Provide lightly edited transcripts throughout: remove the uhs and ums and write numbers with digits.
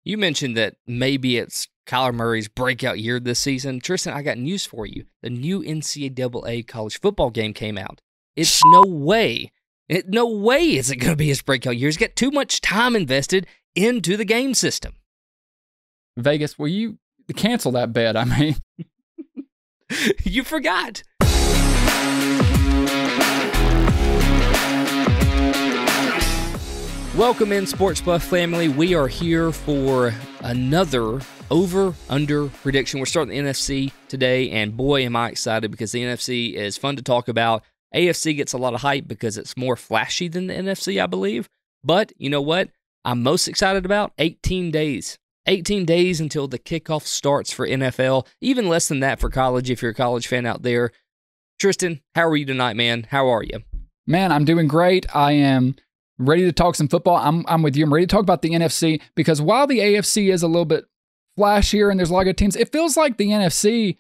You mentioned that maybe it's Kyler Murray's breakout year this season. Tristan, I got news for you. The new NCAA college football game came out. It's no way is it going to be his breakout year. He's got too much time invested into the game system. Vegas, will you cancel that bet? I mean, you forgot. Welcome in, Sports Bluff family. We are here for another over-under prediction. We're starting the NFC today, and boy, am I excited because the NFC is fun to talk about. AFC gets a lot of hype because it's more flashy than the NFC, I believe. But you know what I'm most excited about? 18 days. 18 days until the kickoff starts for NFL. Even less than that for college if you're a college fan out there. Tristan, how are you tonight, man? How are you? Man, I'm doing great. I am ready to talk some football. I'm with you. I'm ready to talk about the NFC because while the AFC is a little bit flashier and there's a lot of good teams, it feels like the NFC,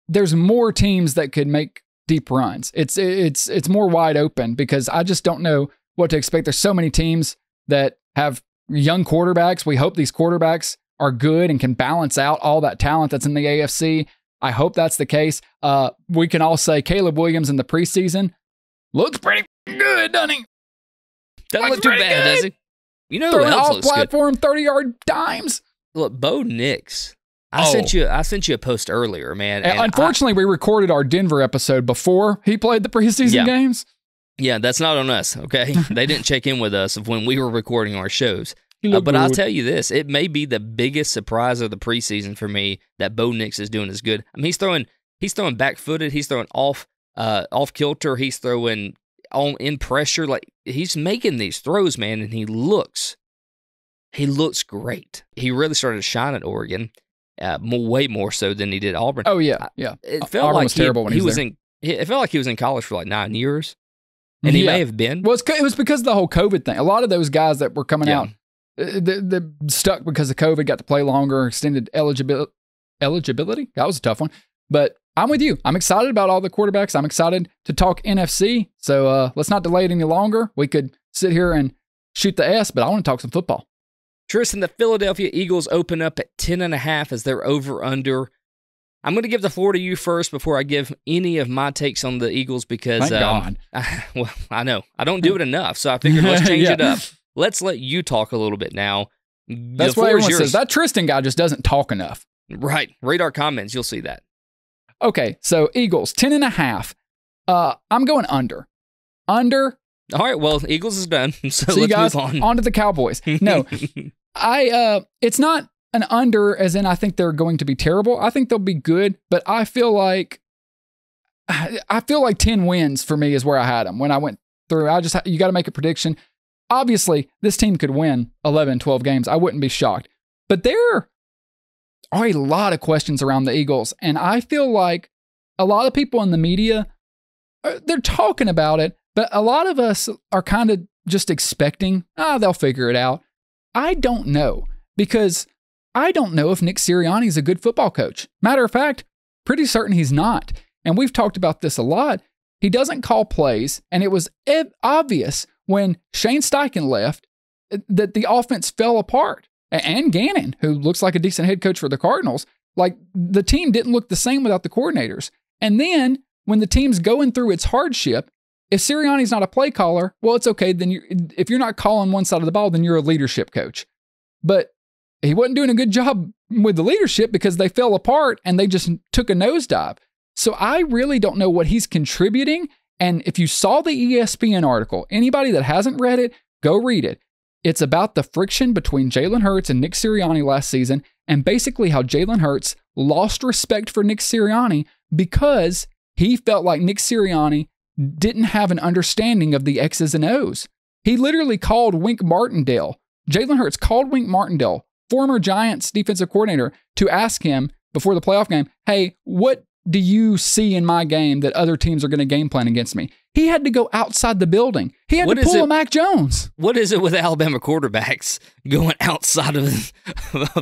there's more teams that could make deep runs. It's more wide open because I just don't know what to expect. There's so many teams that have young quarterbacks. We hope these quarterbacks are good and can balance out all that talent that's in the AFC. I hope that's the case. We can all say Caleb Williams in the preseason looks pretty good, doesn't he? Doesn't look too bad, does he? You know who throwing else off looks platform 30-yard dimes. Look, Bo Nix. I sent you a post earlier, man. And unfortunately, we recorded our Denver episode before he played the preseason games. Yeah, that's not on us, okay? They didn't check in with us when we were recording our shows. But I'll tell you this, it may be the biggest surprise of the preseason for me that Bo Nix is doing as good. I mean, he's throwing back-footed, he's throwing off kilter, he's throwing in pressure. Like, he's making these throws, man, and he looks great. He really started to shine at Oregon, way more so than he did at Auburn. Oh yeah. It felt Auburn like was terrible when he was there. It felt like he was in college for like 9 years, and he may have been. Well, it was because of the whole COVID thing. A lot of those guys that were coming out, they stuck because of COVID, got to play longer, extended eligibility. That was a tough one. But I'm with you. I'm excited about all the quarterbacks. I'm excited to talk NFC. So let's not delay it any longer. We could sit here and shoot the S, but I want to talk some football. Tristan, the Philadelphia Eagles open up at 10.5 as their over-under. I'm going to give the floor to you first before I give any of my takes on the Eagles because, thank God. I know. I don't do it enough, so I figured let's change it up. Let's let you talk a little bit now. That's what everyone says. That Tristan guy just doesn't talk enough. Right. Read our comments. You'll see that. Okay, so Eagles, 10.5. I'm going under. Under. All right, well, Eagles is done, so you let's guys, move on to the Cowboys. No, it's not an under as in I think they're going to be terrible. I think they'll be good, but I feel like 10 wins for me is where I had them when I went through. You got to make a prediction. Obviously, this team could win 11, 12 games. I wouldn't be shocked. But there are a lot of questions around the Eagles, and I feel like a lot of people in the media, they're talking about it, but a lot of us are kind of just expecting, they'll figure it out. I don't know, because I don't know if Nick Sirianni is a good football coach. Matter of fact, pretty certain he's not. And we've talked about this a lot. He doesn't call plays, and it was obvious when Shane Steichen left that the offense fell apart. And Gannon, who looks like a decent head coach for the Cardinals, like the team didn't look the same without the coordinators. And then when the team's going through its hardship, if Sirianni's not a play caller, well, it's okay. Then if you're not calling one side of the ball, then you're a leadership coach. But he wasn't doing a good job with the leadership because they fell apart and they just took a nosedive. So I really don't know what he's contributing. And if you saw the ESPN article, anybody that hasn't read it, go read it. It's about the friction between Jalen Hurts and Nick Sirianni last season, and basically how Jalen Hurts lost respect for Nick Sirianni because he felt like Nick Sirianni didn't have an understanding of the X's and O's. He literally called Wink Martindale. Jalen Hurts called Wink Martindale, former Giants defensive coordinator, to ask him before the playoff game, hey, what do you see in my game that other teams are going to game plan against me? He had to go outside the building. He had to pull a Mac Jones. What is it with Alabama quarterbacks going outside of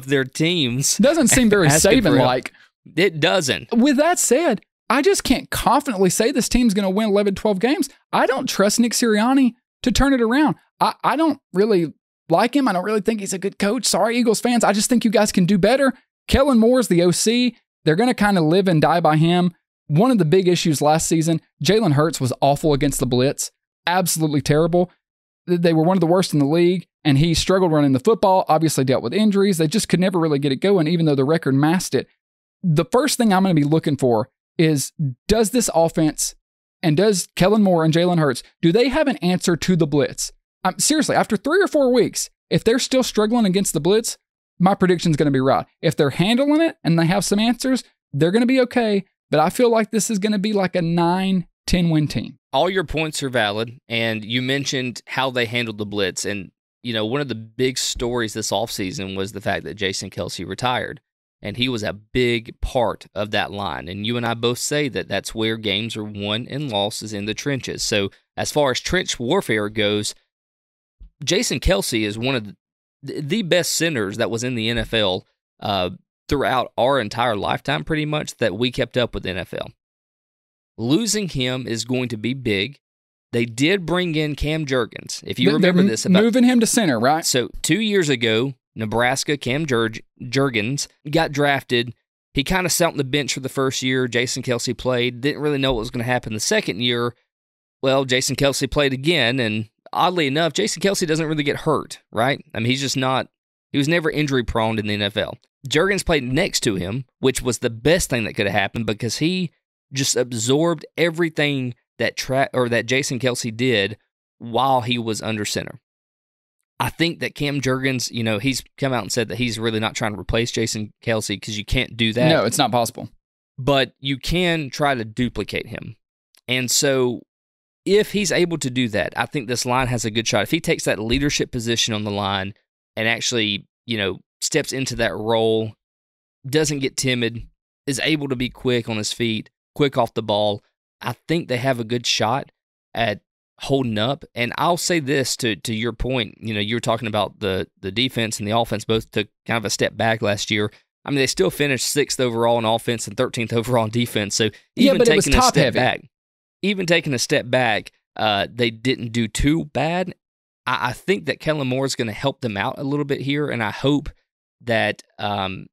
their teams? Doesn't seem very Saban-like. It doesn't. With that said, I just can't confidently say this team's going to win 11, 12 games. I don't trust Nick Sirianni to turn it around. I don't really like him. I don't really think he's a good coach. Sorry, Eagles fans. I just think you guys can do better. Kellen Moore's the OC. They're going to kind of live and die by him. One of the big issues last season, Jalen Hurts was awful against the blitz. Absolutely terrible. They were one of the worst in the league, and he struggled running the football, obviously dealt with injuries. They just could never really get it going, even though the record masked it. The first thing I'm going to be looking for is, does this offense and does Kellen Moore and Jalen Hurts, do they have an answer to the blitz? Seriously, after 3 or 4 weeks, if they're still struggling against the blitz, my prediction is going to be right. If they're handling it and they have some answers, they're going to be okay. But I feel like this is going to be like a 9-10 win team. All your points are valid, and you mentioned how they handled the blitz. And, one of the big stories this offseason was the fact that Jason Kelce retired, and he was a big part of that line. And you and I both say that that's where games are won and lost, is in the trenches. So as far as trench warfare goes, Jason Kelce is one of the best centers that was in the NFL throughout our entire lifetime, pretty much, that we kept up with the NFL. Losing him is going to be big. They did bring in Cam Jurgens. If you remember this. Moving him to center, right? So 2 years ago, Nebraska, Cam Jurgens got drafted. He kind of sat on the bench for the first year. Jason Kelce played. Didn't really know what was going to happen the second year. Well, Jason Kelce played again, and oddly enough, Jason Kelce doesn't really get hurt, right? I mean, he's just not, he was never injury-prone in the NFL. Jurgens played next to him, which was the best thing that could have happened because he just absorbed everything that Jason Kelce did while he was under center. I think that Cam Jurgens, he's come out and said that he's really not trying to replace Jason Kelce because you can't do that. No, it's not possible. But you can try to duplicate him. And so if he's able to do that, I think this line has a good shot. If he takes that leadership position on the line and actually, steps into that role, doesn't get timid, is able to be quick on his feet, quick off the ball, I think they have a good shot at holding up. And I'll say this to your point, you were talking about the defense and the offense both took kind of a step back last year. I mean, they still finished 6th overall in offense and 13th overall in defense. So even taking a step back, they didn't do too bad. I think that Kellen Moore is going to help them out a little bit here, and I hope that all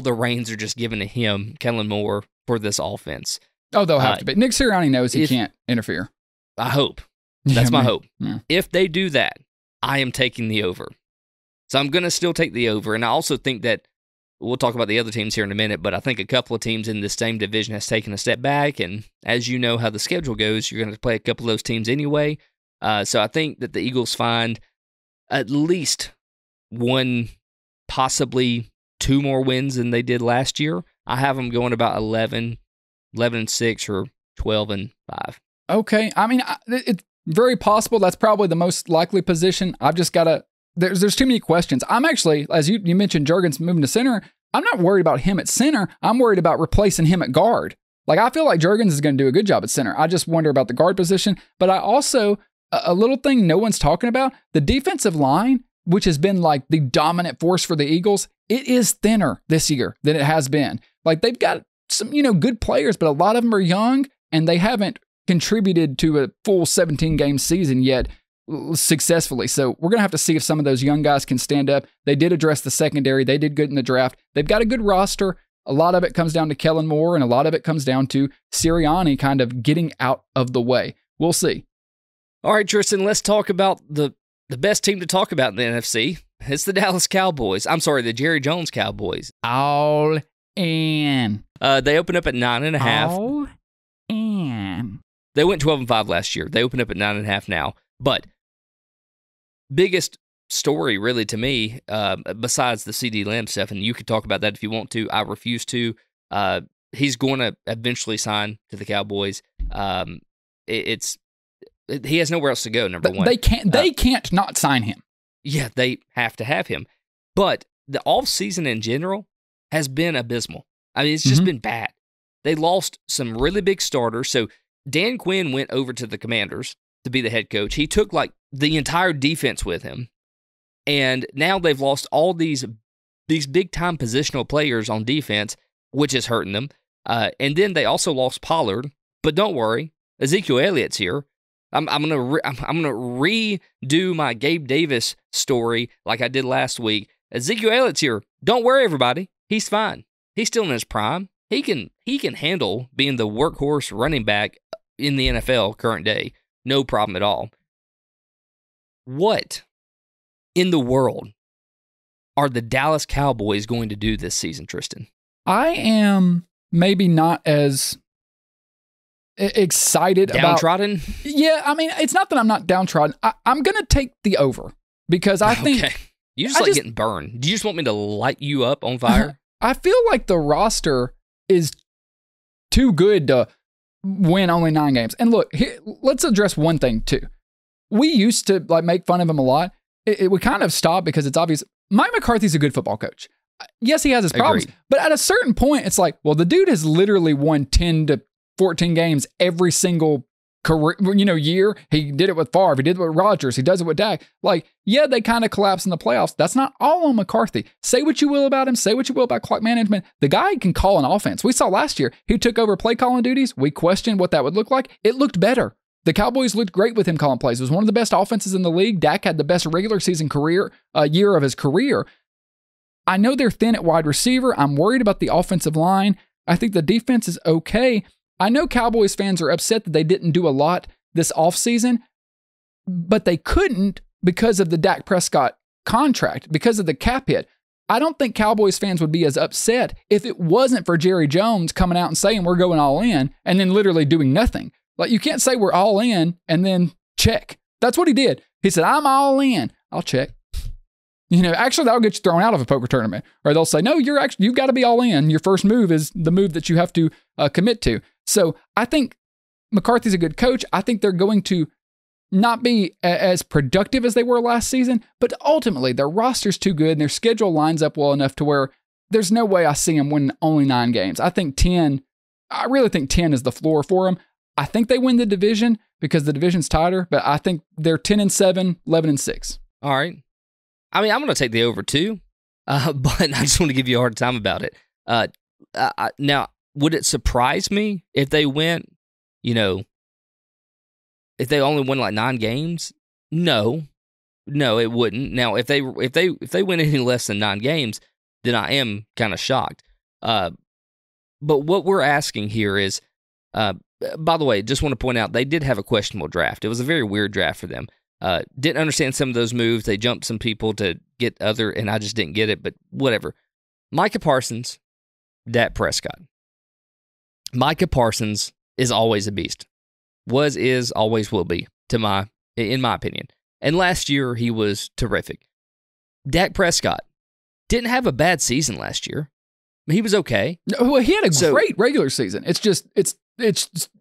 the reins are just given to him, Kellen Moore, for this offense. Oh, they'll have to be. Nick Sirianni knows he can't interfere. I hope. That's my hope. Yeah. If they do that, I am taking the over. So I'm going to still take the over, and I also think that we'll talk about the other teams here in a minute, but I think a couple of teams in the same division has taken a step back, and as you know how the schedule goes, you're going to play a couple of those teams anyway. So I think that the Eagles find at least one, possibly 2 more wins than they did last year. I have them going about 11-6 or 12-5. Okay. I mean, it's very possible. That's probably the most likely position. I've just got to, there's too many questions. I'm actually, as you mentioned, Jurgens moving to center. I'm not worried about him at center. I'm worried about replacing him at guard. Like, I feel like Jurgens is going to do a good job at center. I just wonder about the guard position. But I also, a little thing no one's talking about, the defensive line, which has been like the dominant force for the Eagles, it is thinner this year than it has been. Like, they've got some, good players, but a lot of them are young, and they haven't contributed to a full 17-game season yet successfully. So we're going to have to see if some of those young guys can stand up. They did address the secondary. They did good in the draft. They've got a good roster. A lot of it comes down to Kellen Moore, and a lot of it comes down to Sirianni kind of getting out of the way. We'll see. All right, Tristan, let's talk about the best team to talk about in the NFC. It's the Dallas Cowboys. I'm sorry, the Jerry Jones Cowboys. All in. They opened up at 9.5. All in. They went 12-5 last year. They opened up at 9.5 now. But biggest story, really, to me, besides the CeeDee Lamb stuff, and you could talk about that if you want to. I refuse to. He's going to eventually sign to the Cowboys. He has nowhere else to go. Number one, they can't not sign him. Yeah, they have to have him. But the offseason in general has been abysmal. I mean, it's just been bad. They lost some really big starters. So Dan Quinn went over to the Commanders to be the head coach. He took like the entire defense with him. And now they've lost all these big-time positional players on defense, which is hurting them. And then they also lost Pollard. But don't worry, Ezekiel Elliott's here. I'm gonna redo my Gabe Davis story like I did last week. Ezekiel Elliott's here. Don't worry, everybody. He's fine. He's still in his prime. He can handle being the workhorse running back in the NFL current day. No problem at all. What in the world are the Dallas Cowboys going to do this season, Tristan? I am maybe not as excited downtrodden? about... Yeah, I mean, it's not that I'm not downtrodden. I'm going to take the over because I think... Okay. You just getting burned. Do you just want me to light you up on fire? I feel like the roster is too good to win only 9 games. And look, here, let's address one thing too. We used to make fun of him a lot. It would kind of stop because it's obvious. Mike McCarthy's a good football coach. Yes, he has his problems, but at a certain point, it's like, well, the dude has literally won 10 to 14 games every single career, year. He did it with Favre. He did it with Rodgers. He does it with Dak. Yeah, they kind of collapse in the playoffs. That's not all on McCarthy. Say what you will about him. Say what you will about clock management. The guy can call an offense. We saw last year, he took over play calling duties. We questioned what that would look like. It looked better. The Cowboys looked great with him calling plays. It was one of the best offenses in the league. Dak had the best regular season year of his career. I know they're thin at wide receiver. I'm worried about the offensive line. I think the defense is okay. I know Cowboys fans are upset that they didn't do a lot this offseason, but they couldn't because of the Dak Prescott contract, because of the cap hit. I don't think Cowboys fans would be as upset if it wasn't for Jerry Jones coming out and saying we're going all in and then literally doing nothing. You can't say we're all in and then check. That's what he did. He said, I'm all in. I'll check. Actually, that'll get you thrown out of a poker tournament. Or they'll say, no, you've got to be all in. Your first move is the move that you have to commit to. So I think McCarthy's a good coach. I think they're going to not be as productive as they were last season, but ultimately their roster's too good and their schedule lines up well enough to where there's no way I see them winning only 9 games. I really think 10 is the floor for them. I think they win the division because the division's tighter, but I think they're 10-7, 11-6. All right. I mean, I'm going to take the over too, but I just want to give you a hard time about it. Now, would it surprise me if they went, if they only win 9 games? No, it wouldn't. Now, if they win any less than 9 games, then I am kind of shocked. But what we're asking here is, by the way, just want to point out, they did have a questionable draft. It was a very weird draft for them. Didn't understand some of those moves. They jumped some people to get other, and I just didn't get it, but whatever. Micah Parsons, Dak Prescott. Micah Parsons is always a beast. Was, is, always will be, in my opinion. And last year, he was terrific. Dak Prescott didn't have a bad season last year. He was okay. Well, he had a great regular season. It's just, it's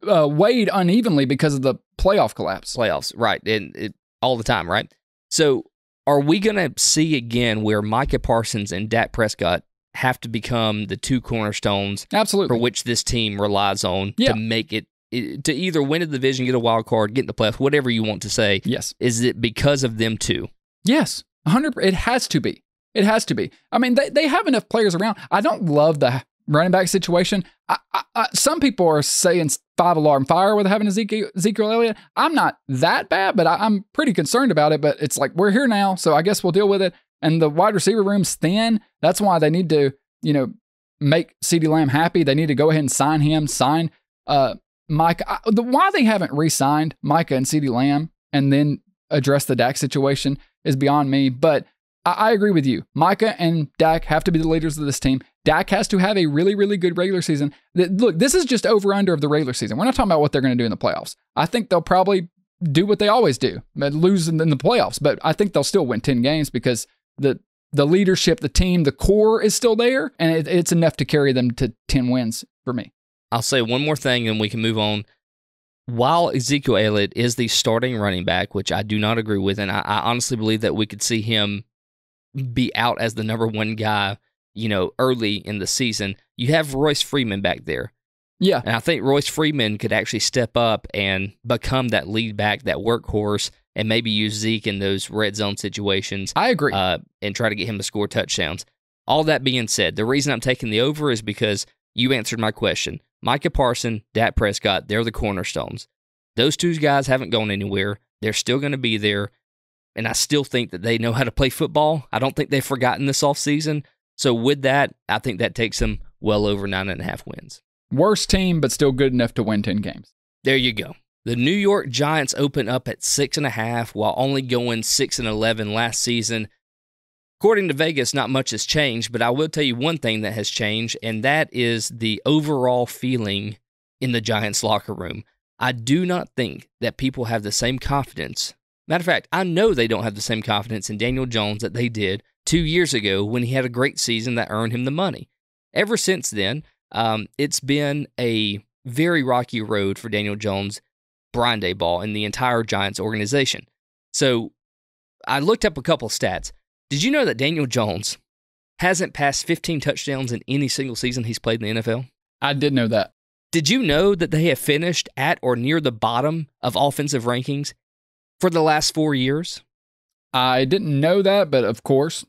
weighed unevenly because of the playoff collapse. Playoffs, right. And all the time, right? So are we going to see again where Micah Parsons and Dak Prescott have to become the 2 cornerstones Absolutely. For which this team relies on to make it, to either win a division, get a wild card, get in the playoffs, whatever you want to say? Yes. Is it because of them too? Yes, 100%. It has to be. It has to be. I mean, they have enough players around. I don't love the running back situation. Some people are saying 5-alarm fire with having Ezekiel Elliott. I'm not that bad, but I'm pretty concerned about it. But it's like, we're here now, so I guess we'll deal with it. And the wide receiver room's thin. That's why they need to, make CeeDee Lamb happy. They need to go ahead and sign him, Micah. Why they haven't re-signed Micah and CeeDee Lamb and then address the Dak situation is beyond me. But I agree with you. Micah and Dak have to be the leaders of this team. Dak has to have a really, really good regular season. Look, this is just over-under of the regular season. We're not talking about what they're going to do in the playoffs. I think they'll probably do what they always do, lose in the playoffs. But I think they'll still win 10 games because the leadership, the team, the core is still there, and it's enough to carry them to 10 wins for me. I'll say one more thing, and we can move on. While Ezekiel Elliott is the starting running back, which I do not agree with, and I honestly believe that we could see him be out as the number 1 guy, early in the season, you have Royce Freeman back there. Yeah. And I think Royce Freeman could actually step up and become that lead back, that workhorse, and maybe use Zeke in those red zone situations. I agree. And try to get him to score touchdowns. All that being said, the reason I'm taking the over is because you answered my question. Micah Parsons, Dak Prescott, they're the cornerstones. Those two guys haven't gone anywhere. They're still going to be there. And I still think that they know how to play football. I don't think they've forgotten this offseason. So with that, I think that takes them well over 9.5 wins. Worst team, but still good enough to win 10 games. There you go. The New York Giants open up at 6.5 while only going 6-11 last season. According to Vegas, not much has changed, but I will tell you one thing that has changed, and that is the overall feeling in the Giants locker room. I do not think that people have the same confidence. Matter of fact, I know they don't have the same confidence in Daniel Jones that they did 2 years ago when he had a great season that earned him the money. Ever since then, it's been a very rocky road for Daniel Jones, Brian Daboll, and the entire Giants organization. So I looked up a couple stats. Did you know that Daniel Jones hasn't passed 15 touchdowns in any single season he's played in the NFL? I did know that. Did you know that they have finished at or near the bottom of offensive rankings for the last 4 years? I didn't know that, but of course.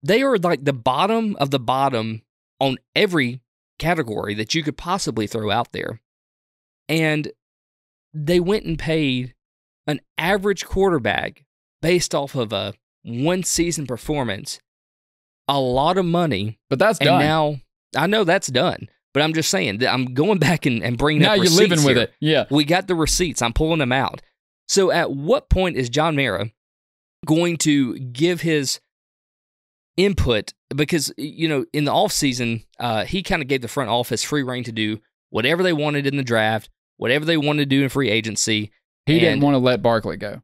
They are like the bottom of the bottom on every category that you could possibly throw out there. And they went and paid an average quarterback based off of a one-season performance a lot of money. But that's done. And now, I know that's done. But I'm just saying, I'm going back and bringing up receipts. Now you're living with here. it. Yeah. We got the receipts. I'm pulling them out. So at what point is John Mara going to give his input? Because, you know, in the offseason, he kind of gave the front office free reign to do whatever they wanted in the draft, whatever they wanted to do in free agency. He didn't want to let Barkley go.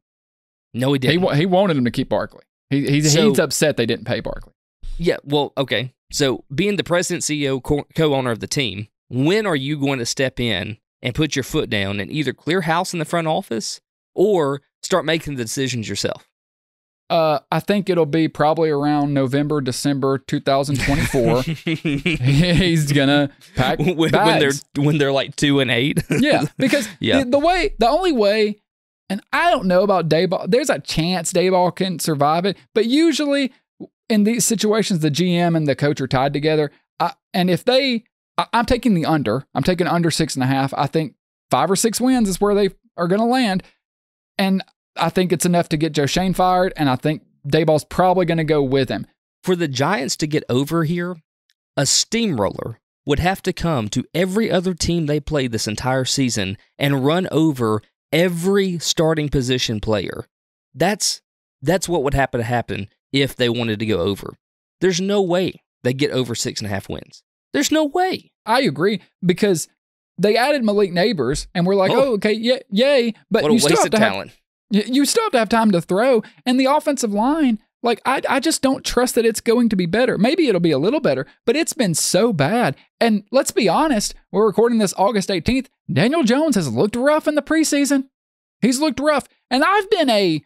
No, he didn't. He wanted him to keep Barkley. He's upset they didn't pay Barkley. Yeah, well, okay. So being the president, CEO, co-owner of the team, when are you going to step in and put your foot down and either clear house in the front office or start making the decisions yourself? I think it'll be probably around November, December 2024. He's gonna pack bags. when they're like 2-8. Yeah, because the only way, and I don't know about Daboll. There's a chance Daboll can survive it, but usually in these situations, the GM and the coach are tied together. I'm taking the under. I'm taking under 6.5. I think 5 or 6 wins is where they are going to land, and I think it's enough to get Joe Shane fired, and I think Daboll's probably going to go with him. For the Giants to get over here, a steamroller would have to come to every other team they played this entire season and run over every starting position player. That's what would have to happen if they wanted to go over. There's no way they get over 6.5 wins. There's no way. I agree, because they added Malik Neighbors, and we're like, okay, yay. But what a waste of talent. You still have to have time to throw. And the offensive line, like, I just don't trust that it's going to be better. Maybe it'll be a little better, but it's been so bad. And let's be honest, we're recording this August 18th. Daniel Jones has looked rough in the preseason. He's looked rough. And I've been I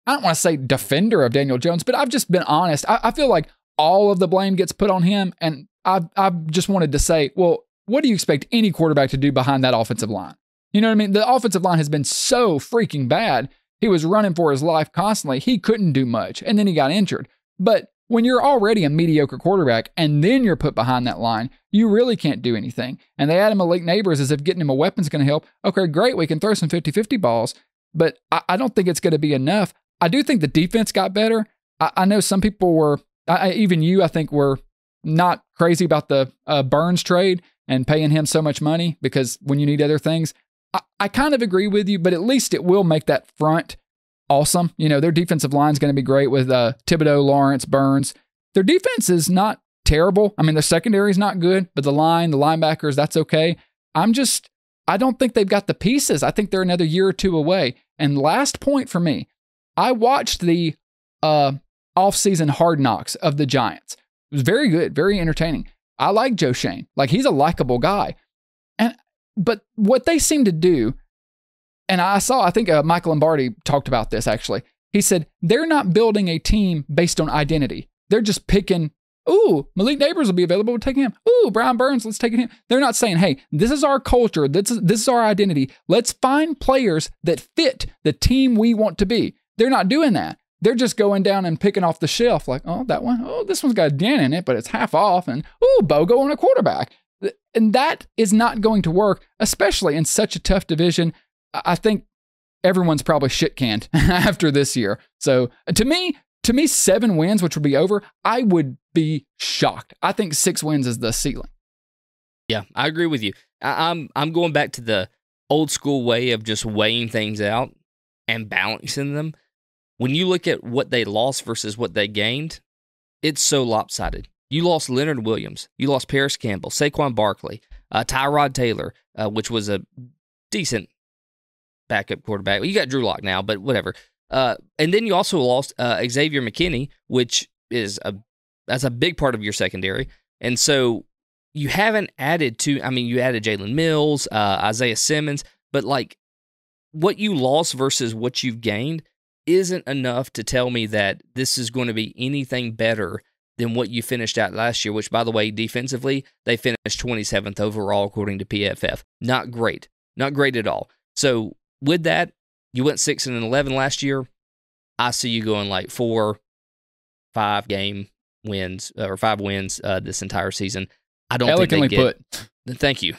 don't want to say defender of Daniel Jones, but I've just been honest. I feel like all of the blame gets put on him. And I've just wanted to say, well, what do you expect any quarterback to do behind that offensive line? You know what I mean? The offensive line has been so freaking bad. He was running for his life constantly. He couldn't do much, and then he got injured. But when you're already a mediocre quarterback and then you're put behind that line, you really can't do anything. And they add him Malik Neighbors as if getting him a weapon's going to help. Okay, great, we can throw some 50-50 balls, but I don't think it's going to be enough. I do think the defense got better. I know some people were, even you, I think, were not crazy about the Burns trade and paying him so much money, because when you need other things, I kind of agree with you, but at least it will make that front awesome. You know, their defensive line is going to be great with Thibodeau, Lawrence, Burns. Their defense is not terrible. I mean, their secondary is not good, but the linebackers, that's okay. I don't think they've got the pieces. I think they're another year or two away. And last point for me, I watched the off-season Hard Knocks of the Giants. It was very good, very entertaining. I like Joe Shane. Like, he's a likable guy. But what they seem to do, and I think Michael Lombardi talked about this actually. He said, they're not building a team based on identity. They're just picking, Malik Neighbors will be available, we're taking him. Brian Burns, let's take him. They're not saying, hey, this is our culture, this is our identity. Let's find players that fit the team we want to be. They're not doing that. They're just going down and picking off the shelf like, that one, this one's got a dent in it, but it's half off, and Bogo on a quarterback. And that is not going to work, especially in such a tough division. I think everyone's probably shit canned after this year. So to me, 7 wins, which would be over, I would be shocked. I think 6 wins is the ceiling. Yeah, I agree with you. I'm going back to the old school way of just weighing things out and balancing them. When you look at what they lost versus what they gained, it's so lopsided. You lost Leonard Williams. You lost Paris Campbell, Saquon Barkley, Tyrod Taylor, which was a decent backup quarterback. You got Drew Lock now, but whatever. And then you also lost Xavier McKinney, which is that's a big part of your secondary. And so you haven't added to, you added Jalen Mills, Isaiah Simmons, but like what you lost versus what you've gained isn't enough to tell me that this is going to be anything better than what you finished out last year, which, by the way, defensively, they finished 27th overall according to PFF. Not great. Not great at all. So with that, you went 6-11 last year. I see you going like 4-5 wins this entire season. I don't Elegantly think they get. Put. Thank you.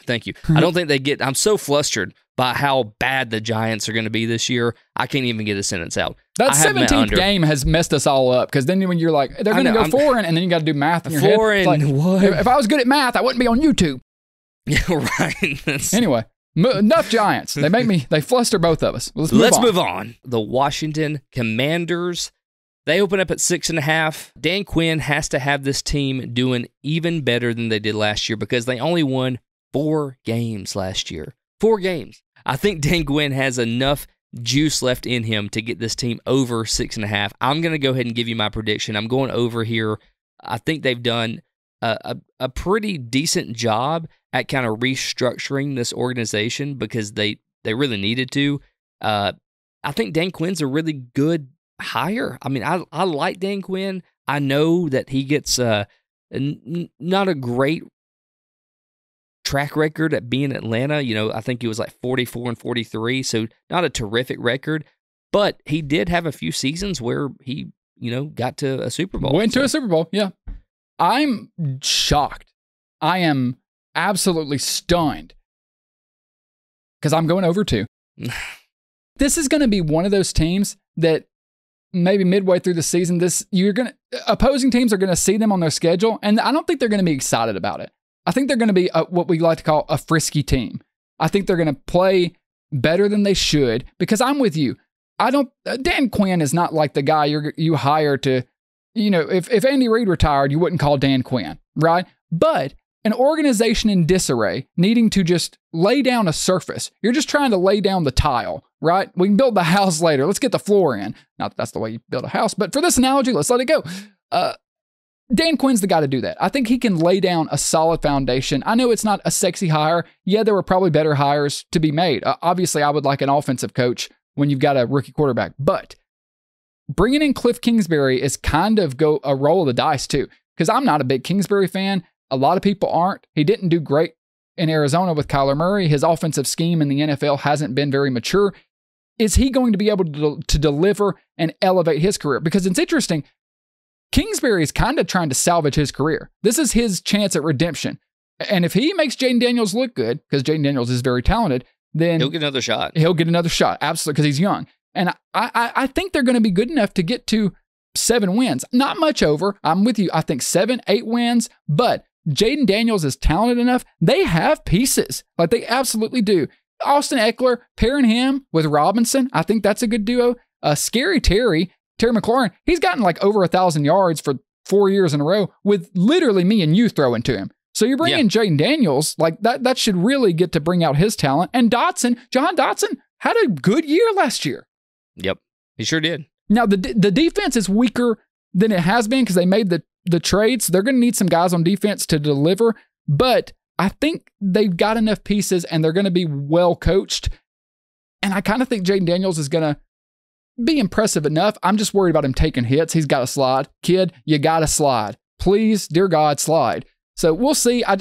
I don't think they get. I'm so flustered by how bad the Giants are going to be this year. I can't even get a sentence out. That 17th game has messed us all up because then when you're like, they're going to go 4 and then you got to do math in your head. 4 and what? If I was good at math, I wouldn't be on YouTube. Yeah, right. Anyway, enough Giants. They fluster both of us. Let's move on. The Washington Commanders. They open up at 6.5. Dan Quinn has to have this team doing even better than they did last year because they only won 4 games last year. 4 games. I think Dan Quinn has enough juice left in him to get this team over 6.5. I'm going to go ahead and give you my prediction. I'm going over here. I think they've done a pretty decent job at kind of restructuring this organization because they really needed to. I think Dan Quinn's a really good hire. I like Dan Quinn. I know that he gets not a great track record at being Atlanta. I think he was like 44-43, so not a terrific record, but he did have a few seasons where he, got to a Super Bowl. Went to a Super Bowl, yeah. I'm shocked. I am absolutely stunned because I'm going over 2. This is going to be one of those teams that maybe midway through the season, opposing teams are going to see them on their schedule, and I don't think they're going to be excited about it. I think they're going to be what we like to call a frisky team. I think they're going to play better than they should because I'm with you. Dan Quinn is not like the guy you hire to, if Andy Reid retired, you wouldn't call Dan Quinn, right? But an organization in disarray needing to just lay down a surface. You're just trying to lay down the tile, right? We can build the house later. Let's get the floor in. Not that that's the way you build a house, but for this analogy, let's let it go. Dan Quinn's the guy to do that. I think he can lay down a solid foundation. I know it's not a sexy hire. Yeah, there were probably better hires to be made. Obviously, I would like an offensive coach when you've got a rookie quarterback, but bringing in Cliff Kingsbury is kind of a roll of the dice too, because I'm not a big Kingsbury fan. A lot of people aren't. He didn't do great in Arizona with Kyler Murray. His offensive scheme in the NFL hasn't been very mature. Is he going to be able to deliver and elevate his career? Because it's interesting. Kingsbury is kind of trying to salvage his career. This is his chance at redemption. And if he makes Jaden Daniels look good, because Jaden Daniels is very talented, then he'll get another shot. Absolutely, because he's young. And I think they're going to be good enough to get to 7 wins. Not much over. I'm with you. I think 7, 8 wins, but Jaden Daniels is talented enough. They have pieces. Like they absolutely do. Austin Eckler, pairing him with Robinson, I think that's a good duo. Scary Terry McLaurin, he's gotten like over 1,000 yards for 4 years in a row with literally me and you throwing to him. So you're bringing Jaden Daniels, like that should really get to bring out his talent. And John Dotson had a good year last year. Yep, he sure did. Now, the defense is weaker than it has been because they made the trades. They're going to need some guys on defense to deliver, but I think they've got enough pieces and they're going to be well coached. And I kind of think Jaden Daniels is going to be impressive enough. I'm just worried about him taking hits. He's got to slide. Kid, you got to slide. Please, dear God, slide. So we'll see. I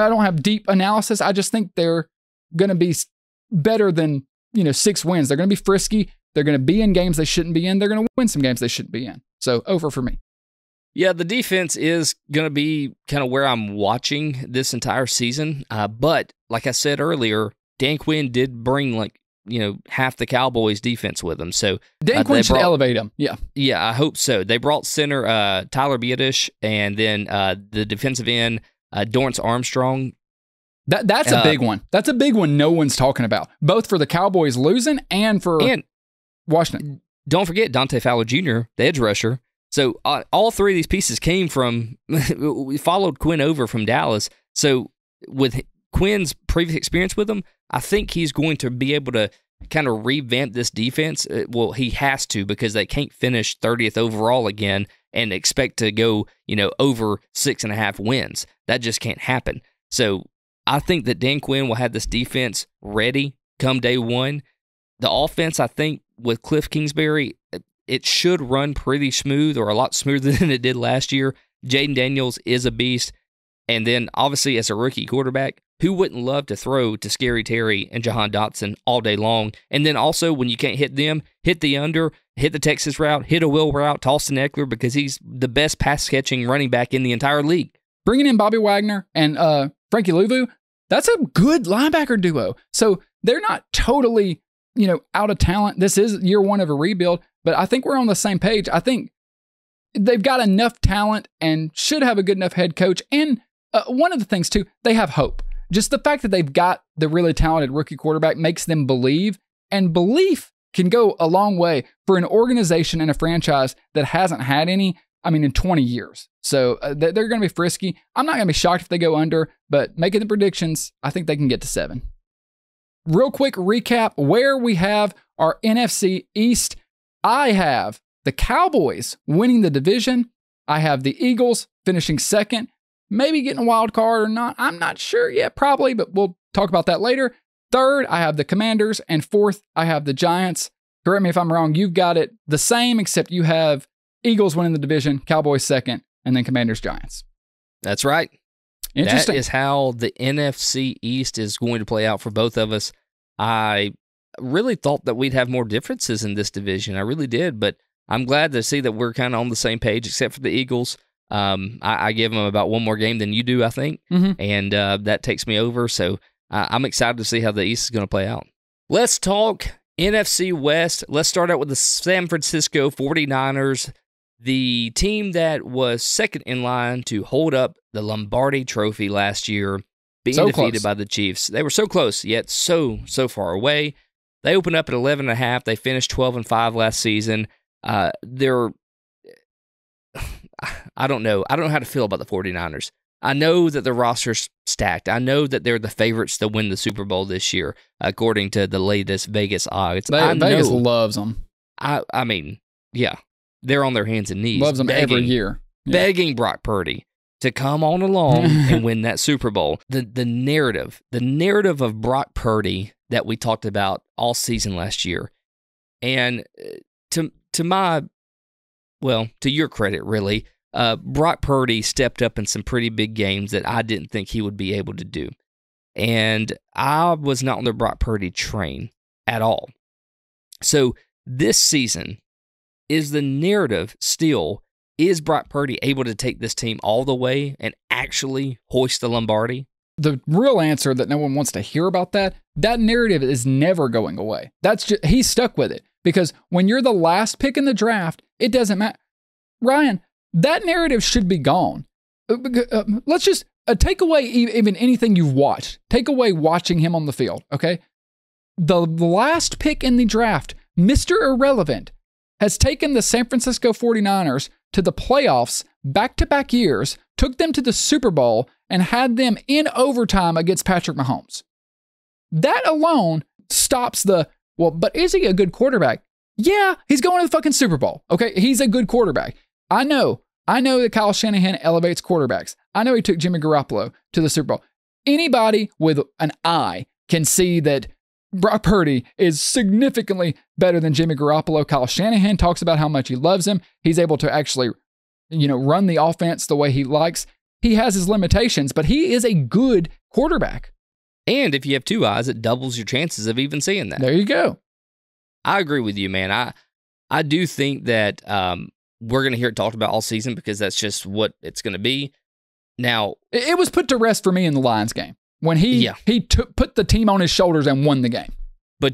don't have deep analysis. I just think they're going to be better than 6 wins. They're going to be frisky. They're going to be in games they shouldn't be in. They're going to win some games they shouldn't be in. So over for me. Yeah, the defense is going to be kind of where I'm watching this entire season. But like I said earlier, Dan Quinn did bring like half the Cowboys defense with him. So Dan Quinn should elevate him. Yeah. Yeah, I hope so. They brought center Tyler Biadasz and then the defensive end Dorrance Armstrong. That's a big one. That's a big one no one's talking about, both for the Cowboys losing and for Washington. Don't forget Dante Fowler Jr., the edge rusher. So all three of these pieces came from, we followed Quinn over from Dallas. So with Quinn's previous experience with them, I think he's going to be able to kind of revamp this defense. Well, he has to, because they can't finish 30th overall again and expect to go, over 6.5 wins. That just can't happen. So I think that Dan Quinn will have this defense ready come day one. The offense, I think, with Cliff Kingsbury, it should run pretty smooth, or a lot smoother than it did last year. Jaden Daniels is a beast. And then, obviously, as a rookie quarterback, who wouldn't love to throw to Scary Terry and Jahan Dotson all day long? And then also, when you can't hit them, hit the under, hit the Texas route, hit a Will route, toss to Eckler, because he's the best pass-catching running back in the entire league. Bringing in Bobby Wagner and Frankie Louvu, that's a good linebacker duo. So they're not totally, out of talent. This is year one of a rebuild, but I think we're on the same page. I think they've got enough talent and should have a good enough head coach. And one of the things, too, they have hope. Just the fact that they've got the really talented rookie quarterback makes them believe, and belief can go a long way for an organization and a franchise that hasn't had any, in 20 years. So they're going to be frisky. I'm not going to be shocked if they go under, but making the predictions, I think they can get to 7. Real quick recap where we have our NFC East. I have the Cowboys winning the division. I have the Eagles finishing second, maybe getting a wild card or not. I'm not sure yet, probably, but we'll talk about that later. Third, I have the Commanders, and fourth, I have the Giants. Correct me if I'm wrong. You've got it the same, except you have Eagles winning the division, Cowboys second, and then Commanders, Giants. That's right. Interesting. That is how the NFC East is going to play out for both of us. I really thought that we'd have more differences in this division. I really did, but I'm glad to see that we're kind of on the same page, except for the Eagles. I give them about one more game than you do, I think, and that takes me over. So I'm excited to see how the East is going to play out. Let's talk NFC West. Let's start out with the San Francisco 49ers, the team that was second in line to hold up the Lombardi Trophy last year, being defeated by the Chiefs. They were so close, yet so far away. They opened up at 11.5. They finished 12-5 last season. I don't know. I don't know how to feel about the 49ers. I know that the roster's stacked. I know that they're the favorites to win the Super Bowl this year, according to the latest Vegas odds. Vegas loves them. Yeah. They're on their hands and knees. Loves them every year. Yeah. Begging Brock Purdy to come on along and win that Super Bowl. The narrative of Brock Purdy that we talked about all season last year. And to your credit, really, Brock Purdy stepped up in some pretty big games that I didn't think he would be able to do. And I was not on the Brock Purdy train at all. So this season, is the narrative still, is Brock Purdy able to take this team all the way and actually hoist the Lombardi? The real answer that no one wants to hear about that narrative is never going away. He's stuck with it. Because when you're the last pick in the draft, it doesn't matter. Ryan, that narrative should be gone. Let's just take away even anything you've watched. Take away watching him on the field, okay? The last pick in the draft, Mr. Irrelevant, has taken the San Francisco 49ers to the playoffs back-to-back years, took them to the Super Bowl, and had them in overtime against Patrick Mahomes. That alone stops but is he a good quarterback? Yeah, he's going to the fucking Super Bowl. Okay, he's a good quarterback. I know that Kyle Shanahan elevates quarterbacks. I know he took Jimmy Garoppolo to the Super Bowl. Anybody with an eye can see that Brock Purdy is significantly better than Jimmy Garoppolo. Kyle Shanahan talks about how much he loves him. He's able to actually, run the offense the way he likes. He has his limitations, but he is a good quarterback. And if you have two eyes, it doubles your chances of even seeing that. There you go. I agree with you, man. I do think that we're going to hear it talked about all season because that's just what it's going to be. Now, it was put to rest for me in the Lions game when he put the team on his shoulders and won the game. but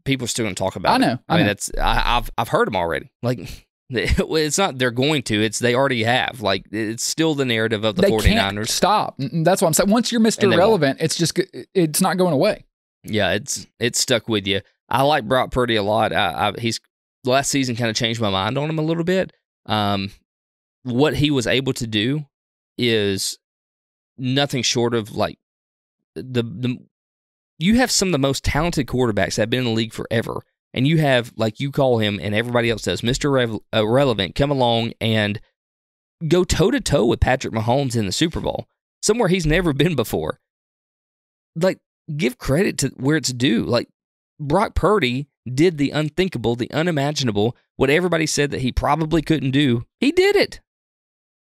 people are still going to talk about it. I know. I've heard them already. Like, it's not they're going to, it's they already have. Like, it's still the narrative of the 49ers. Can't stop. That's what I'm saying. Once you're Mr. Relevant, it's not going away. Yeah, it's stuck with you. I like Brock Purdy a lot. He's last season kind of changed my mind on him a little bit. What he was able to do is nothing short of like you have some of the most talented quarterbacks that have been in the league forever, and you have, like you call him and everybody else does, Mr. Irrelevant, come along and go toe-to-toe with Patrick Mahomes in the Super Bowl, somewhere he's never been before. Like, give credit to where it's due. Like, Brock Purdy did the unthinkable, the unimaginable, what everybody said that he probably couldn't do. He did it.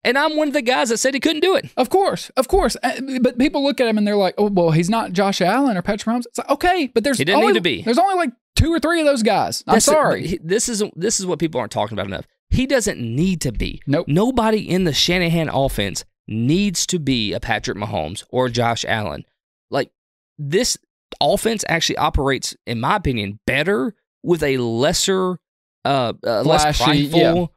And I'm one of the guys that said he couldn't do it. Of course. But people look at him and they're like, oh, well, he's not Josh Allen or Patrick Mahomes. It's like, okay, but he didn't need to be. There's only like 2 or 3 of those guys. I'm sorry. This is what people aren't talking about enough. He doesn't need to be. Nope. Nobody in the Shanahan offense needs to be a Patrick Mahomes or Josh Allen. Like, this offense actually operates, in my opinion, better with a lesser, less prideful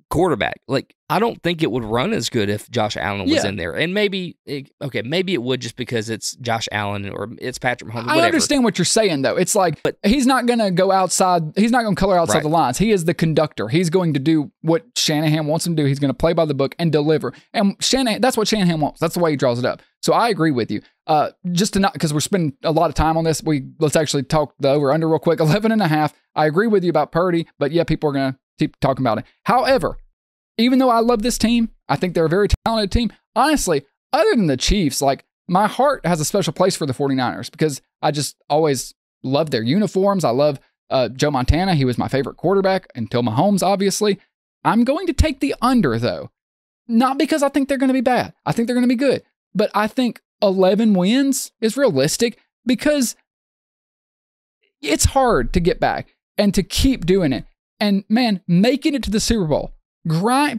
quarterback. Like, I don't think it would run as good if Josh Allen was in there. And maybe it would just because it's Josh Allen or it's Patrick Mahomes. I understand what you're saying, though. It's like, but he's not going to go outside. He's not going to color outside the lines. He is the conductor. He's going to do what Shanahan wants him to do. He's going to play by the book and deliver. And that's what Shanahan wants. That's the way he draws it up. So I agree with you. Just to not, because we're spending a lot of time on this, let's actually talk the over-under real quick. 11.5. I agree with you about Purdy, but yeah, people are going to keep talking about it. However, even though I love this team, I think they're a very talented team. Honestly, other than the Chiefs, like, my heart has a special place for the 49ers because I just always loved their uniforms. I love Joe Montana. He was my favorite quarterback until Mahomes, obviously. I'm going to take the under, though. Not because I think they're going to be bad. I think they're going to be good. But I think 11 wins is realistic because it's hard to get back and to keep doing it. And man, making it to the Super Bowl,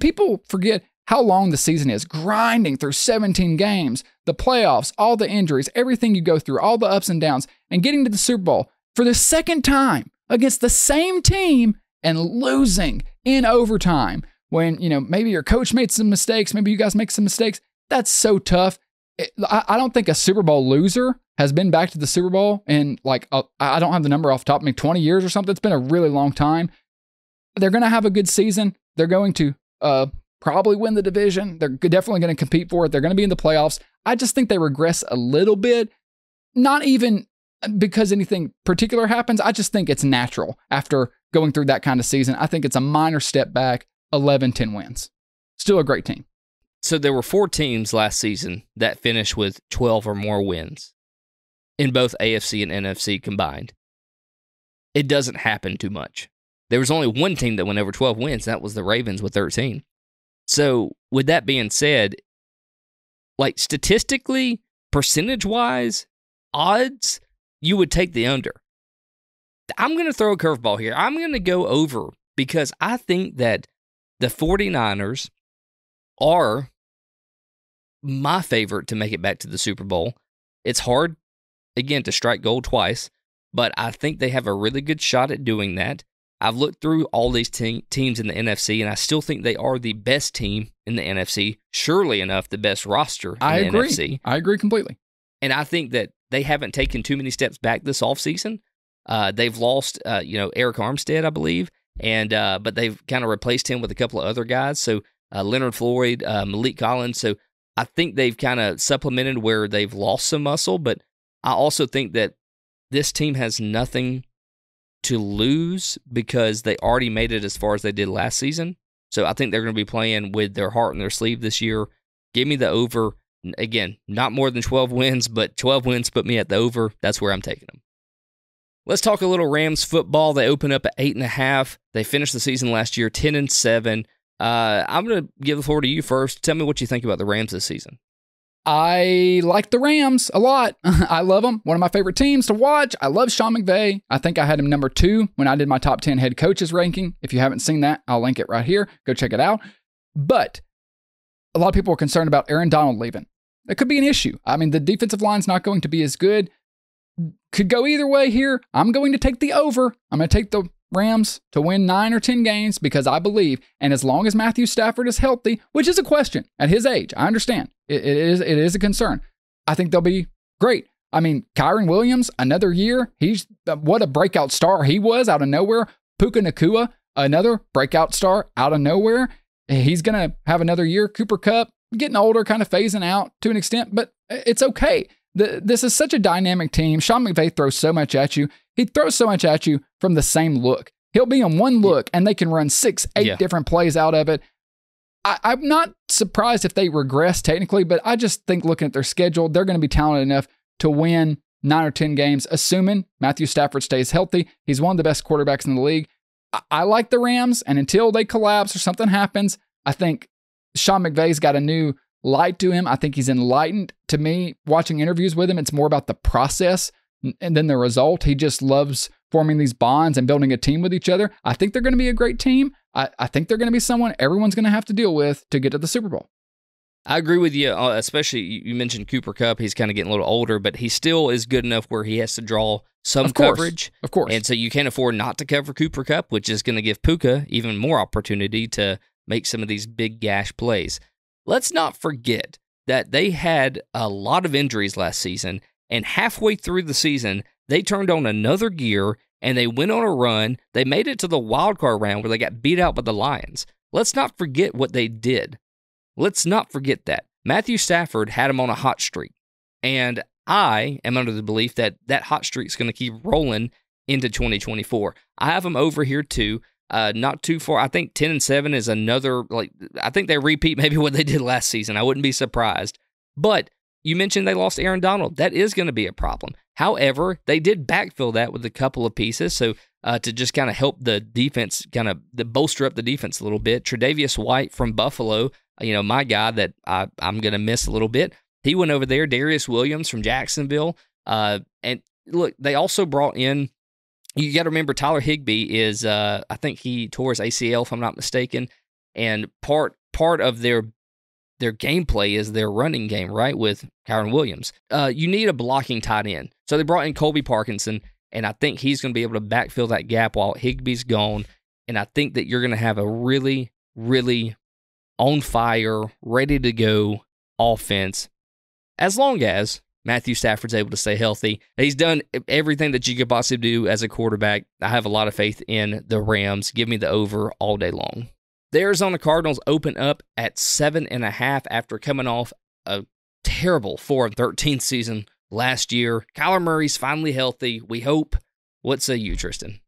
people forget how long the season is. Grinding through 17 games, the playoffs, all the injuries, everything you go through, all the ups and downs, and getting to the Super Bowl for the second time against the same team and losing in overtime when, maybe your coach made some mistakes, maybe you guys make some mistakes. That's so tough. I don't think a Super Bowl loser has been back to the Super Bowl in I don't have the number off the top of me, 20 years or something. It's been a really long time. They're going to have a good season. They're going to probably win the division. They're definitely going to compete for it. They're going to be in the playoffs. I just think they regress a little bit, not even because anything particular happens. I just think it's natural after going through that kind of season. I think it's a minor step back, 11-10 wins. Still a great team. So there were 4 teams last season that finished with 12 or more wins in both AFC and NFC combined. It doesn't happen too much. There was only one team that went over 12 wins. That was the Ravens with 13. So with that being said, like, statistically, percentage-wise, odds, you would take the under. I'm going to throw a curveball here. I'm going to go over because I think that the 49ers are my favorite to make it back to the Super Bowl. It's hard, again, to strike gold twice, but I think they have a really good shot at doing that. I've looked through all these teams in the NFC, and I still think they are the best team in the NFC. Surely enough, the best roster in the NFC. I agree completely. And I think that they haven't taken too many steps back this offseason. They've lost, Eric Armstead, I believe, and but they've kind of replaced him with a couple of other guys. So Leonard Floyd, Malik Collins. So I think they've kind of supplemented where they've lost some muscle, but I also think that this team has nothing to lose because they already made it as far as they did last season. So I think they're going to be playing with their heart in their sleeve this year. Give me the over. Again, not more than 12 wins, but 12 wins put me at the over. That's where I'm taking them. Let's talk a little Rams football. They open up at 8.5. They finished the season last year 10-7. I'm going to give the floor to you first. Tell me what you think about the Rams this season. I like the Rams a lot. I love them. One of my favorite teams to watch. I love Sean McVay. I think I had him number 2 when I did my top 10 head coaches ranking. If you haven't seen that, I'll link it right here. Go check it out. But a lot of people are concerned about Aaron Donald leaving. That could be an issue. I mean, the defensive line's not going to be as good. could go either way here. I'm going to take the over. I'm going to take the Rams to win 9 or 10 games because I believe, and as long as Matthew Stafford is healthy, which is a question at his age, I understand. It is a concern. I think they'll be great. I mean, Kyron Williams, another year. He's what a breakout star he was out of nowhere. Puka Nacua, another breakout star out of nowhere. He's going to have another year. Cooper Kupp, getting older, kind of phasing out to an extent, but it's okay. This is such a dynamic team. Sean McVay throws so much at you. He throws so much at you from the same look. He'll be on one look, and they can run 6, 8 different plays out of it. I'm not surprised if they regress technically, but I just think looking at their schedule, they're going to be talented enough to win 9 or 10 games, assuming Matthew Stafford stays healthy. He's one of the best quarterbacks in the league. I like the Rams, and until they collapse or something happens, I think Sean McVay's got a new light to him. I think he's enlightened. To me, watching interviews with him, it's more about the process and then the result. He just loves forming these bonds and building a team with each other. I think they're going to be a great team. I think they're going to be someone everyone's going to have to deal with to get to the Super Bowl. I agree with you, especially you mentioned Cooper Kupp. He's kind of getting a little older, but he still is good enough where he has to draw some coverage. Of course. And so you can't afford not to cover Cooper Kupp, which is going to give Puka even more opportunity to make some of these big gash plays. Let's not forget that they had a lot of injuries last season, and halfway through the season, they turned on another gear, and they went on a run. They made it to the wild card round where they got beat out by the Lions. Let's not forget what they did. Let's not forget that. Matthew Stafford had him on a hot streak, and I am under the belief that that hot streak is going to keep rolling into 2024. I have them over here too, not too far. I think 10-7 is another, I think they repeat maybe what they did last season. I wouldn't be surprised. But you mentioned they lost Aaron Donald. That is going to be a problem. However, they did backfill that with a couple of pieces, so to just kind of help the defense, kind of bolster up the defense a little bit. Tre'Davious White from Buffalo, my guy that I'm going to miss a little bit. He went over there. Darius Williams from Jacksonville. And look, they also brought in, you got to remember, Tyler Higbee is, I think he tore his ACL, if I'm not mistaken. And part of their gameplay is their running game, right, with Kyron Williams. You need a blocking tight end. So they brought in Colby Parkinson, and I think he's going to be able to backfill that gap while Higbee's gone. And I think that you're going to have a really, really on fire, ready to go offense, as long as Matthew Stafford's able to stay healthy. He's done everything that you could possibly do as a quarterback. I have a lot of faith in the Rams. Give me the over all day long. The Arizona Cardinals open up at 7.5 after coming off a terrible 4-13 season last year. Kyler Murray's finally healthy, we hope. What say you, Tristan?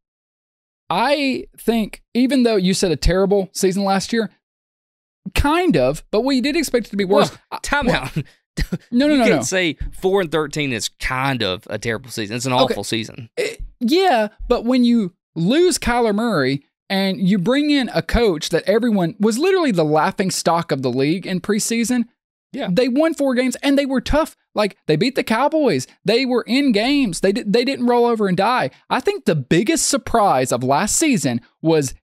I think, even though you said a terrible season last year, kind of, but we did expect it to be worse. Well, timeout. No. You can't say 4-13 is kind of a terrible season. It's an awful season. Yeah, but when you lose Kyler Murray and you bring in a coach that everyone was literally the laughing stock of the league in preseason, they won 4 games and they were tough. Like, they beat the Cowboys. They were in games. They didn't roll over and die. I think the biggest surprise of last season was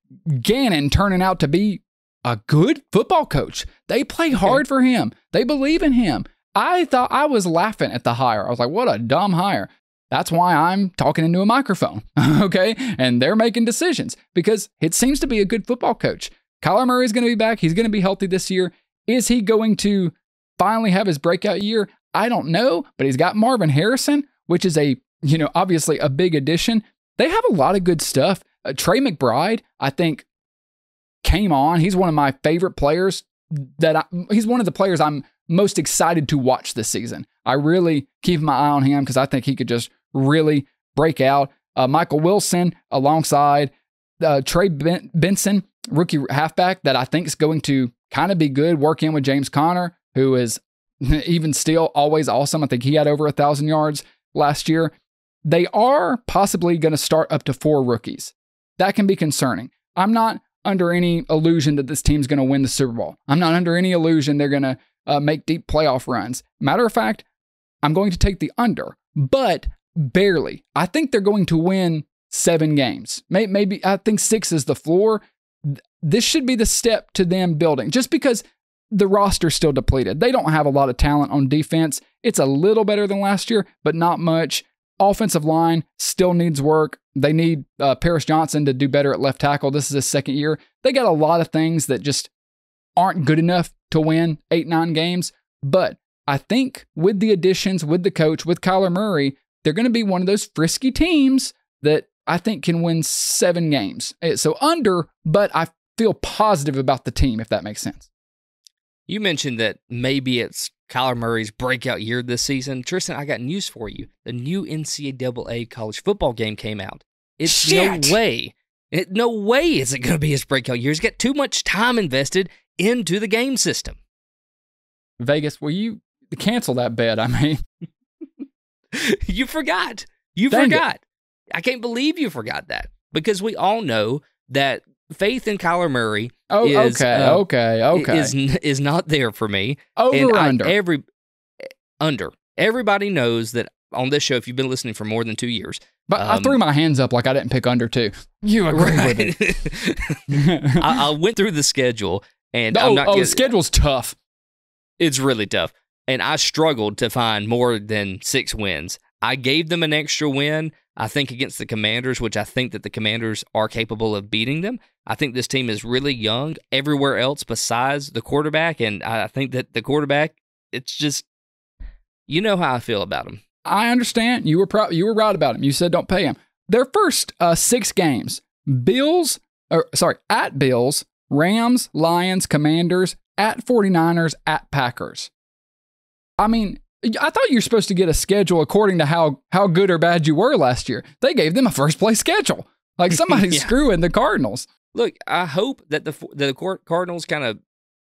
Gannon turning out to be a good football coach. They play hard for him. They believe in him. I thought, I was laughing at the hire. I was like, what a dumb hire. That's why I'm talking into a microphone, okay? And they're making decisions because it seems to be a good football coach. Kyler Murray is going to be back. He's going to be healthy this year. Is he going to finally have his breakout year? I don't know, but he's got Marvin Harrison, which is obviously a big addition. They have a lot of good stuff. Trey McBride, I think, came on. He's one of my favorite players. He's one of the players I'm most excited to watch this season. I really keep my eye on him because I think he could just really break out. Michael Wilson alongside Trey Benson, rookie halfback, that I think is going to kind of be good. Work in with James Conner, who is even still always awesome. I think he had over 1,000 yards last year. They are possibly going to start up to 4 rookies. That can be concerning. I'm not under any illusion that this team's going to win the Super Bowl. I'm not under any illusion they're going to make deep playoff runs. Matter of fact, I'm going to take the under, but barely. I think they're going to win 7 games. Maybe I think 6 is the floor. This should be the step to them building, just because the roster's still depleted. They don't have a lot of talent on defense. It's a little better than last year, but not much. Offensive line still needs work. They need Paris Johnson to do better at left tackle. This is his second year. They got a lot of things that just aren't good enough to win 8-9 games. But I think with the additions, with the coach, with Kyler Murray, they're going to be one of those frisky teams that I think can win 7 games. So under, but I feel positive about the team, if that makes sense. You mentioned that maybe it's Kyler Murray's breakout year this season. Tristan, I got news for you. The new NCAA college football game came out. It's no way is it going to be his breakout year. He's got too much time invested into the game system. Vegas, will you cancel that bet? I mean, you forgot. You forgot. I can't believe you forgot that, because we all know that faith in Kyler Murray is not there for me. Over or under? Under. Everybody knows that on this show, if you've been listening for more than 2 years. But I threw my hands up like I didn't pick under too. You agree with it. I went through the schedule, and the schedule's tough. It's really tough. And I struggled to find more than 6 wins. I gave them an extra win, I think, against the Commanders, which I think that the Commanders are capable of beating them. I think this team is really young everywhere else besides the quarterback, and I think that the quarterback, it's just, you know how I feel about him. I understand. You were right about him. You said don't pay him. Their first 6 games, at Bills, Rams, Lions, Commanders, at 49ers, at Packers. I mean, I thought you were supposed to get a schedule according to how good or bad you were last year. They gave them a first-place schedule. Like somebody's screwing the Cardinals. Look, I hope that the Cardinals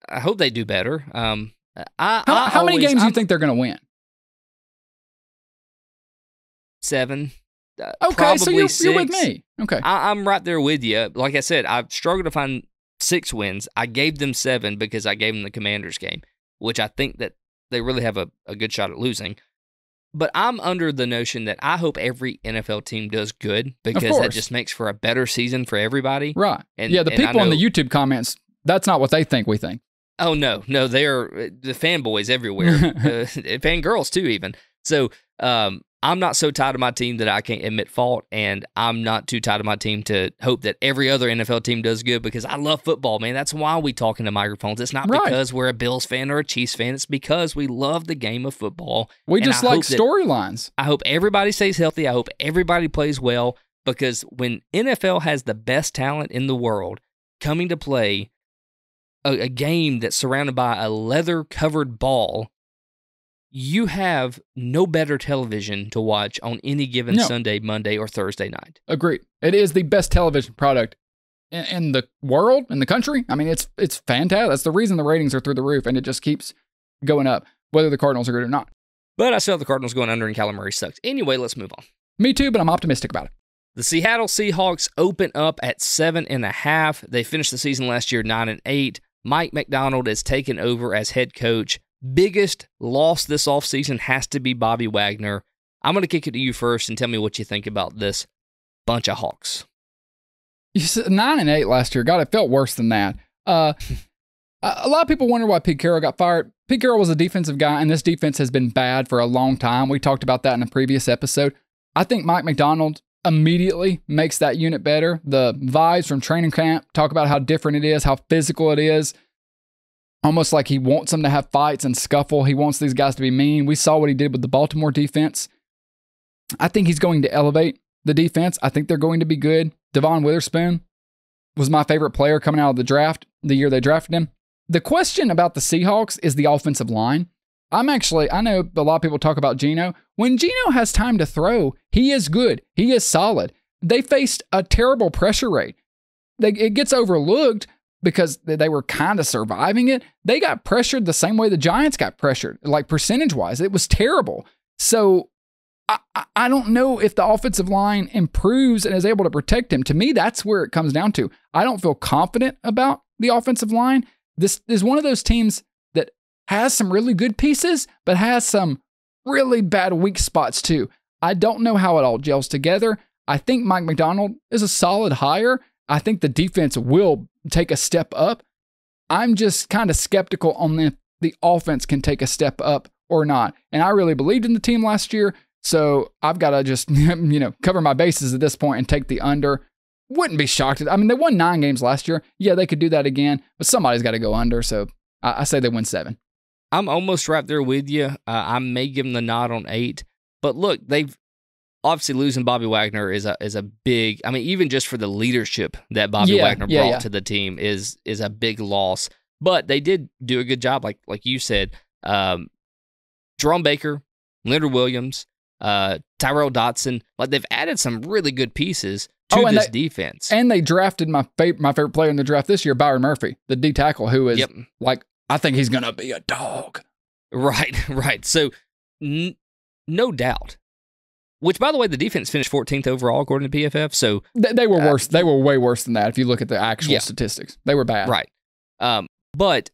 I hope they do better. How many games do you think they're going to win? 7. Okay, so you're with me. Okay. I'm right there with you. Like I said, I've struggled to find 6 wins. I gave them 7 because I gave them the Commanders game, which I think that they really have a good shot at losing. But I'm under the notion that I hope every NFL team does good, because that just makes for a better season for everybody. Right. The people in the YouTube comments, that's not what they think we think. Oh, no, they're the fanboys everywhere, fangirls too even. So I'm not so tied to my team that I can't admit fault, and I'm not too tied to my team to hope that every other NFL team does good, because I love football, man. That's why we talk into microphones. It's not because we're a Bills fan or a Chiefs fan. It's because we love the game of football. We just like storylines. I hope everybody stays healthy. I hope everybody plays well, because when NFL has the best talent in the world coming to play a game that's surrounded by a leather-covered ball, you have no better television to watch on any given Sunday, Monday, or Thursday night. Agreed. It is the best television product in the world, in the country. I mean, it's fantastic. That's the reason the ratings are through the roof, and it just keeps going up, whether the Cardinals are good or not. But I still have the Cardinals going under, and Kyler Murray sucks. Anyway, let's move on. Me too, but I'm optimistic about it. The Seattle Seahawks open up at 7.5. They finished the season last year 9-8. Mike Macdonald has taken over as head coach. Biggest loss this offseason has to be Bobby Wagner. I'm going to kick it to you first and tell me what you think about this bunch of Hawks. You said 9-8 last year. God, it felt worse than that. A lot of people wonder why Pete Carroll got fired. Pete Carroll was a defensive guy, and this defense has been bad for a long time. We talked about that in a previous episode. I think Mike Macdonald immediately makes that unit better. The vibes from training camp talk about how different it is, how physical it is. Almost like he wants them to have fights and scuffle. He wants these guys to be mean. We saw what he did with the Baltimore defense. I think he's going to elevate the defense. I think they're going to be good. Devon Witherspoon was my favorite player coming out of the draft, the year they drafted him. The question about the Seahawks is the offensive line. I know a lot of people talk about Geno. When Geno has time to throw, he is good. He is solid. They faced a terrible pressure rate. It gets overlooked because they were kind of surviving it. They got pressured the same way the Giants got pressured, like percentage-wise. It was terrible. So I don't know if the offensive line improves and is able to protect him. To me, that's where it comes down to. I don't feel confident about the offensive line. This is one of those teams that has some really good pieces, but has some really bad weak spots too. I don't know how it all gels together. I think Mike Macdonald is a solid hire. I think the defense will take a step up. I'm just kind of skeptical on if the offense can take a step up or not. And I really believed in the team last year. So I've got to just, cover my bases at this point and take the under. Wouldn't be shocked. I mean, they won 9 games last year. Yeah, they could do that again, but somebody's got to go under. So I say they win 7. I'm almost right there with you. I may give them the nod on 8. But look, they've obviously losing Bobby Wagner is a big, I mean, even just for the leadership that Bobby Wagner brought to the team is a big loss. But they did do a good job, like you said. Jerome Baker, Leonard Williams, Tyrell Dotson, like they've added some really good pieces to this defense. And they drafted my favorite player in the draft this year, Byron Murphy, the D tackle, who is I think he's going to be a dog. Right. So no doubt. Which, by the way, the defense finished 14th overall according to PFF. So they were worse. They were way worse than that. If you look at the actual statistics, they were bad. Right. But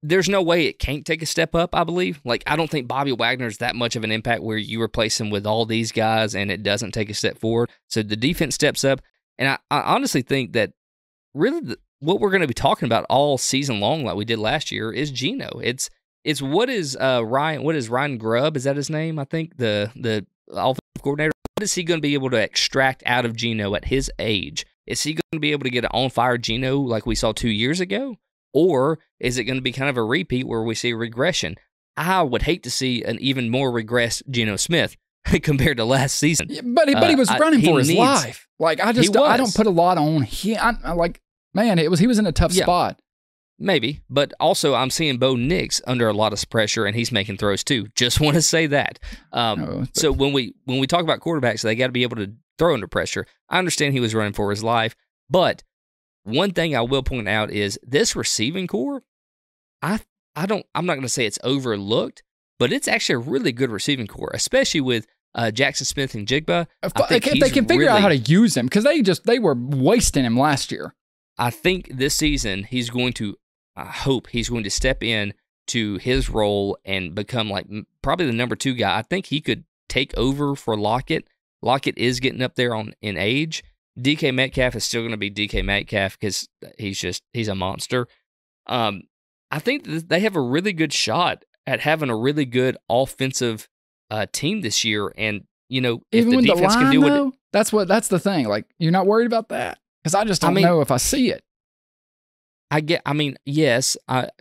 there's no way it can't take a step up, I believe. Like, I don't think Bobby Wagner's that much of an impact where you replace him with all these guys and it doesn't take a step forward. So the defense steps up. And I honestly think that really what we're going to be talking about all season long, like we did last year, is Geno. It's what is Ryan Grubb? Is that his name? I think the offensive coordinator. What is he going to be able to extract out of Geno at his age? Is he going to be able to get an on-fire Geno like we saw 2 years ago? Or is it going to be kind of a repeat where we see regression? I would hate to see an even more regressed Geno Smith compared to last season. Yeah, but he was running for his life. Like, I don't put a lot on him. He was in a tough spot. Maybe, but also I'm seeing Bo Nix under a lot of pressure, and he's making throws too. Just want to say that. So when we talk about quarterbacks, they got to be able to throw under pressure. I understand he was running for his life, but one thing I will point out is this receiving core. I'm not going to say it's overlooked, but it's actually a really good receiving core, especially with Jackson Smith and Jigba. If they can figure out how to use him, because they were wasting him last year. I think this season I hope he's going to step in to his role and become like probably the number 2 guy. I think he could take over for Lockett. Lockett is getting up there in age. DK Metcalf is still going to be DK Metcalf because he's a monster. I think they have a really good shot at having a really good offensive team this year. And, if even the defense can do it. That's the thing. Like, you're not worried about that? Because I just don't know if I see it. Yes.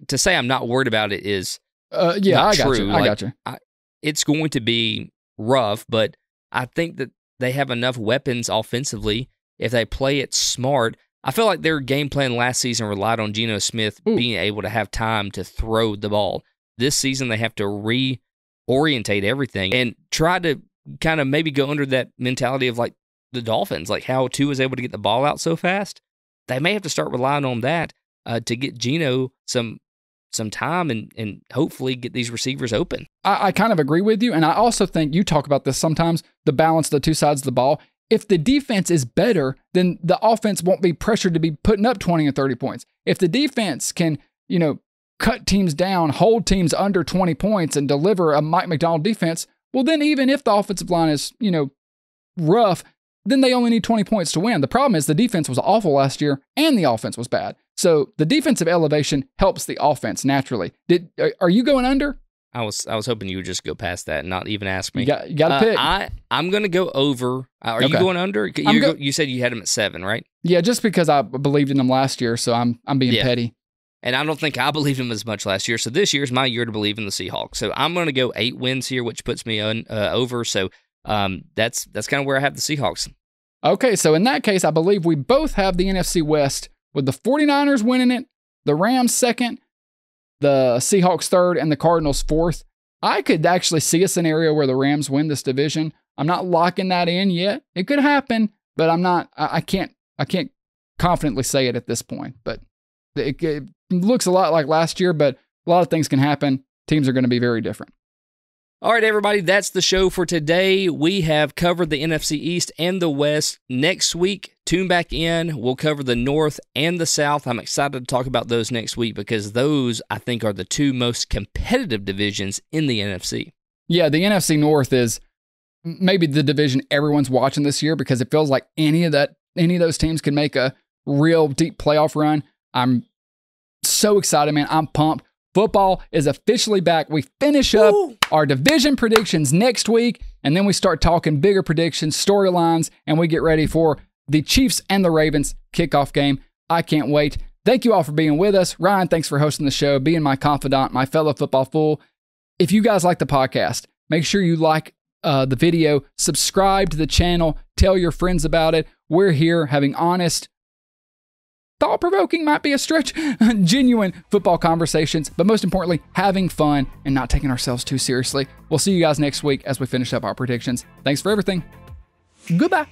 To say I'm not worried about it is I got true. I got you. It's going to be rough, but I think that they have enough weapons offensively if they play it smart. I feel like their game plan last season relied on Geno Smith being able to have time to throw the ball. This season, they have to reorientate everything and try to kind of maybe go under that mentality of like the Dolphins, like how Tua is able to get the ball out so fast. They may have to start relying on that to get Geno some time and hopefully get these receivers open. I kind of agree with you, and I also think you talk about this sometimes, the balance of the two sides of the ball. If the defense is better, then the offense won't be pressured to be putting up 20 and 30 points. If the defense can, cut teams down, hold teams under 20 points, and deliver a Mike McDonald defense, well, then even if the offensive line is, rough, then they only need 20 points to win. The problem is the defense was awful last year, and the offense was bad. So the defensive elevation helps the offense naturally. Are you going under? I was hoping you would just go past that and not even ask me. You got to pick. I'm going to go over. Are you going under? You said you had him at 7, right? Yeah, just because I believed in him last year, so I'm being petty. And I don't think I believed him as much last year. So this year's my year to believe in the Seahawks. So I'm going to go 8 wins here, which puts me over. So that's kind of where I have the Seahawks. Okay, so in that case, I believe we both have the NFC West with the 49ers winning it, the Rams 2nd, the Seahawks 3rd, and the Cardinals 4th. I could actually see a scenario where the Rams win this division. I'm not locking that in yet. It could happen, but I can't confidently say it at this point. But it looks a lot like last year, but a lot of things can happen. Teams are going to be very different. All right, everybody, that's the show for today. We have covered the NFC East and the West. Next week, tune back in. We'll cover the North and the South. I'm excited to talk about those next week because those, I think, are the 2 most competitive divisions in the NFC. Yeah, the NFC North is maybe the division everyone's watching this year because it feels like any of those teams can make a real deep playoff run. I'm so excited, man. I'm pumped. Football is officially back. We finish up our division predictions next week, and then we start talking bigger predictions, storylines, and we get ready for the Chiefs and the Ravens kickoff game. I can't wait. Thank you all for being with us. Ryan, thanks for hosting the show, being my confidant, my fellow football fool. If you guys like the podcast, make sure you like the video, subscribe to the channel, tell your friends about it. We're here having honest, thought-provoking might be a stretch, genuine football conversations, but most importantly, having fun and not taking ourselves too seriously. We'll see you guys next week as we finish up our predictions. Thanks for everything. Goodbye.